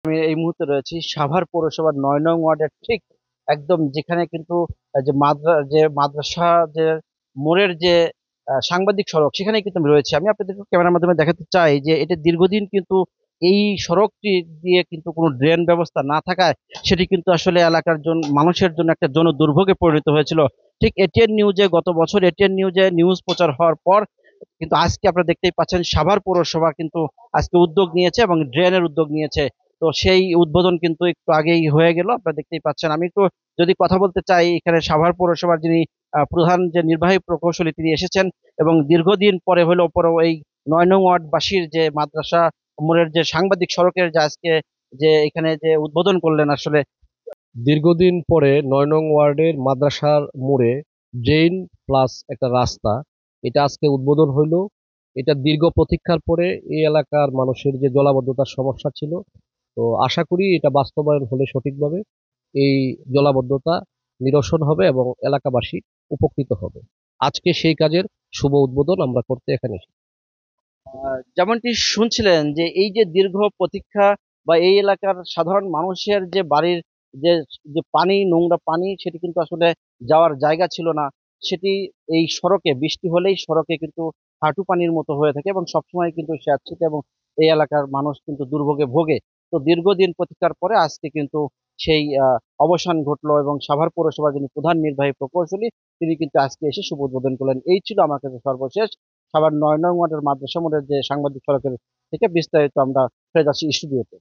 আমি এই মুহূর্তে রয়েছি সাভার পৌরসভার ৯ নং ওয়ার্ডের ঠিক একদম যেখানে কিন্তু মাদ্রাসা যে মোড়ের যে সাংবাদিক সড়ক সেখানে কিন্তু আমি রয়েছি। আমি আপনাদেরকে ক্যামেরার মাধ্যমে দেখাতে চাই যে এটা দীর্ঘদিন কিন্তু এই সড়কটি দিয়ে কিন্তু কোনো ড্রেন ব্যবস্থা না থাকায় সেটি কিন্তু আসলে এলাকার মানুষের জন্য একটা জন দুর্ভোগে পরিণত হয়েছিল। ঠিক এটিএন নিউজে গত বছর এটিএন নিউজে নিউজ প্রচার হওয়ার পর কিন্তু আজকে আপনারা দেখতেই পাচ্ছেন সাভার পৌরসভা কিন্তু আজকে উদ্যোগ নিয়েছে এবং ড্রেনের উদ্যোগ নিয়েছে। তো সেই উদ্বোধন কিন্তু একটু আগেই হয়ে গেল, আপনারা দেখতেই পাচ্ছেন। আমি একটু যদি কথা বলতে চাই, এখানে সাভার পৌরসভার যিনি প্রধান যে নির্বাহী প্রকৌশলী তিনি এসেছেন এবং দীর্ঘদিন পরে হলেও পরেও এই ৯ নং ওয়ার্ডবাসীর যে মাদ্রাসা মোড়ের যে সাংবাদিক সড়কের যে আজকে যে এখানে যে উদ্বোধন করলেন আসলে। দীর্ঘদিন পরে ৯ নং ওয়ার্ডের মাদ্রাসার মোড়ে ড্রেন প্লাস একটা রাস্তা, এটা আজকে উদ্বোধন হইল। এটা দীর্ঘ প্রতীক্ষার পরে এই এলাকার মানুষের যে জলাবদ্ধতার সমস্যা ছিল, তো আশা করি এটা বাস্তবায়ন হলে সঠিকভাবে এই জলাবদ্ধতা নিরসন হবে এবং এলাকাবাসী উপকৃত হবে। আজকে সেই কাজের শুভ উদ্বোধন আমরা করতে এখানে এসেছি। যেমনটি শুনছিলেন যে এই যে দীর্ঘ প্রতীক্ষা বা এই এলাকার সাধারণ মানুষের যে বাড়ির যে যে পানি, নোংরা পানি, সেটি কিন্তু আসলে যাওয়ার জায়গা ছিল না। সেটি এই সড়কে বৃষ্টি হলেই সড়কে কিন্তু হাঁটু পানির মতো হয়ে থাকে এবং সবসময় কিন্তু স্যাঁতসেঁতে এবং এই এলাকার মানুষ কিন্তু দুর্ভোগে ভোগে। তো দীর্ঘদিন প্রতীক্ষার পরে আজকে কিন্তু সেই অবসান ঘটলো এবং সাভার পৌরসভার যিনি প্রধান নির্বাহী প্রকৌশলী তিনি কিন্তু আজকে এসে শুভ উদ্বোধন করলেন। এই ছিল আমার কাছে সর্বশেষ সাভার ৯ নং ওয়ার্ডের মাদ্রাসা মোড়ের যে সাংবাদিক সড়কের থেকে বিস্তারিত আমরা ফিরে যাচ্ছি স্টুডিওতে।